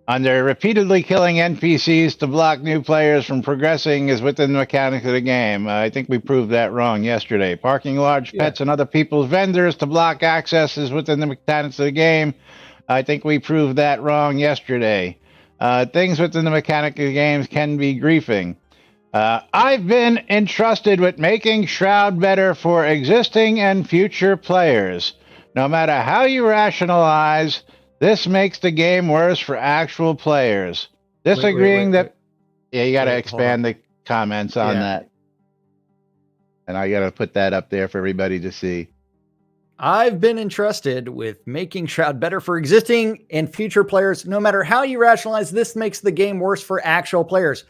under repeatedly killing NPCs to block new players from progressing is within the mechanics of the game. I think we proved that wrong yesterday. Parking large pets and other people's vendors to block access is within the mechanics of the game. I think we proved that wrong yesterday. Things within the mechanic of the games can be griefing. I've been entrusted with making Shroud better for existing and future players. No matter how you rationalize, this makes the game worse for actual players. Disagreeing that... Yeah, you got to expand the comments on that. And I got to put that up there for everybody to see.
I've been entrusted with making Shroud better for existing and future players. No matter how you rationalize, this makes the game worse for actual players.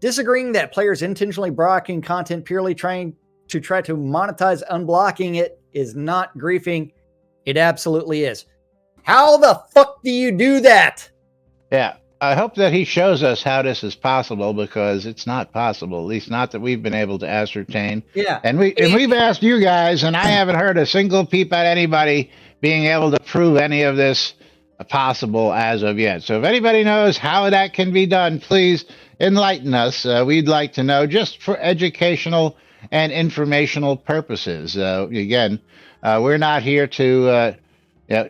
Disagreeing that players intentionally blocking content purely trying to monetize unblocking it is not griefing. It absolutely is. How the fuck do you do that?
Yeah, I hope that he shows us how this is possible, because it's not possible, at least not that we've been able to ascertain.
Yeah.
And we've asked you guys, and I haven't heard a single peep at anybody being able to prove any of this possible as of yet. So if anybody knows how that can be done, please enlighten us. We'd like to know, just for educational and informational purposes. Again, we're not here to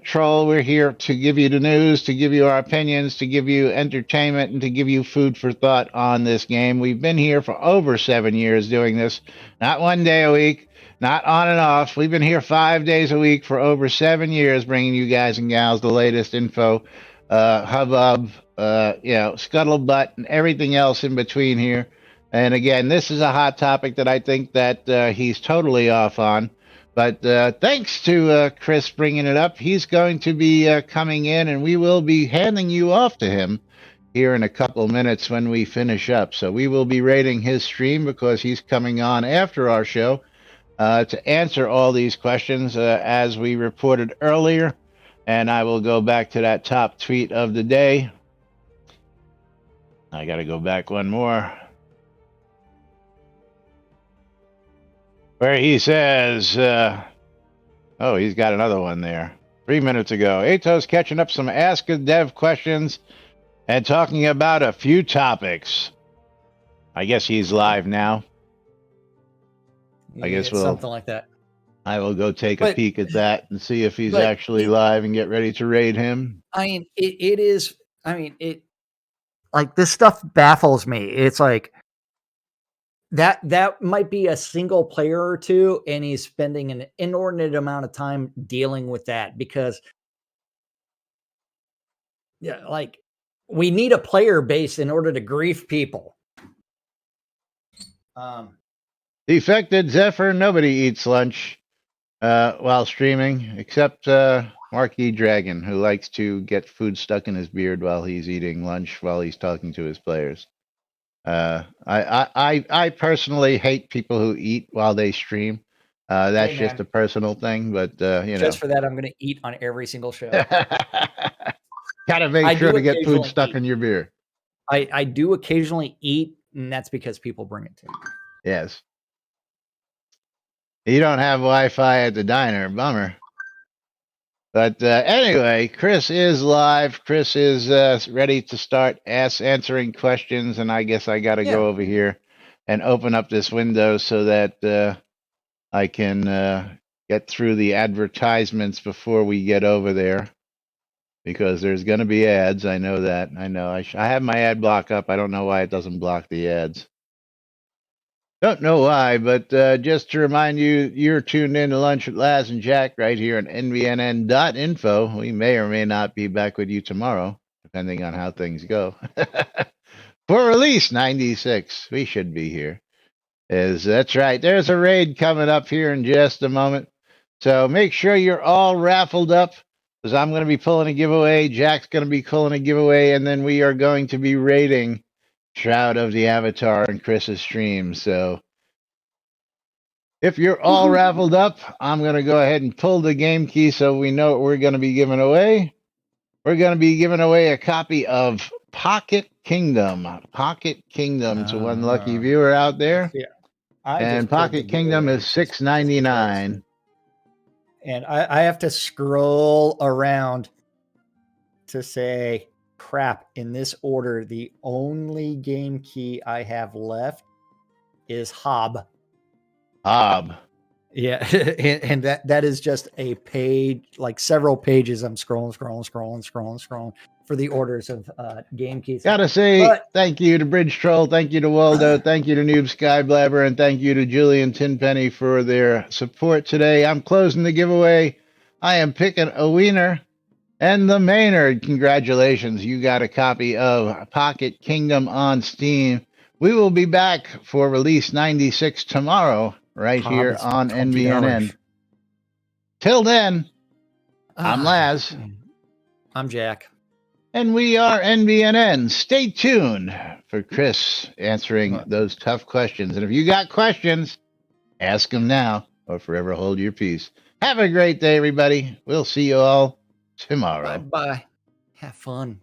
troll. We're here to give you the news, to give you our opinions, to give you entertainment, and to give you food for thought on this game. We've been here for over 7 years doing this, not one day a week, not on and off. We've been here 5 days a week for over 7 years, bringing you guys and gals the latest info, hubbub, scuttlebutt, and everything else in between here. And again, this is a hot topic that I think that he's totally off on. But thanks to Chris bringing it up. He's going to be coming in, and we will be handing you off to him here in a couple minutes when we finish up. So we will be rating his stream, because he's coming on after our show to answer all these questions as we reported earlier. And I will go back to that top tweet of the day. I got to go back one more, where he says, he's got another one there. 3 minutes ago, Ato's catching up some Ask a Dev questions and talking about a few topics. I guess he's live now. I guess
something like that.
I will go take a peek at that and see if he's actually live and get ready to raid him.
I mean, it is. I mean, it like this stuff baffles me. It's like that might be a single player or two, and he's spending an inordinate amount of time dealing with that, because like we need a player base in order to grief people.
Defected Zephyr, nobody eats lunch while streaming, except Marquis Dragon, who likes to get food stuck in his beard while he's eating lunch while he's talking to his players. I personally hate people who eat while they stream. That's
Hey,
just
man.
a personal thing, but you
Just for that, I'm going to eat on every single show.
know, gotta make
I
sure
do
to get food
occasionally
stuck
eat.
in your beer.
I do occasionally eat, and that's because people bring it to me.
Yes. You don't have Wi-Fi at the diner, bummer. But anyway, Chris is live. Chris is ready to start answering questions, and I guess I got to
Yeah.
go over here and open up this window so that I can get through the advertisements before we get over there, because there's going to be ads. I know that. I know. I have my ad block up. I don't know why it doesn't block the ads. Don't know why, but just to remind you, you're tuned in to Lunch with Laz and Jack right here on NBNN.info. We may or may not be back with you tomorrow, depending on how things go. For release 96, we should be here. That's right. There's a raid coming up here in just a moment. So make sure you're all raffled up, because I'm going to be pulling a giveaway. Jack's going to be pulling a giveaway, and then we are going to be raiding Shroud of the Avatar in Chris's stream. So if you're all raffled up, I'm going to go ahead and pull the game key so we know what we're going to be giving away. We're going to be giving away a copy of Pocket Kingdom. Pocket Kingdom to one lucky viewer out there.
Yeah.
And Pocket Kingdom is $6.99.
And I have to scroll around to say, crap, in this order, the only game key I have left is Hob.
Hob.
Yeah, and that is just a page, like several pages. I'm scrolling for the orders of game keys.
Gotta say thank you to Bridge Troll, thank you to Waldo, thank you to Noob Skyblabber, and thank you to Julian Tinpenny for their support today. I'm closing the giveaway. I am picking a wiener. And the Maynard, congratulations. You got a copy of Pocket Kingdom on Steam. We will be back for release 96 tomorrow, right here on NBNN. Till then, I'm Laz.
I'm Jack.
And we are NBNN. Stay tuned for Chris answering those tough questions. And if you got questions, ask them now or forever hold your peace. Have a great day, everybody. We'll see you all tomorrow.
Bye-bye. Have fun.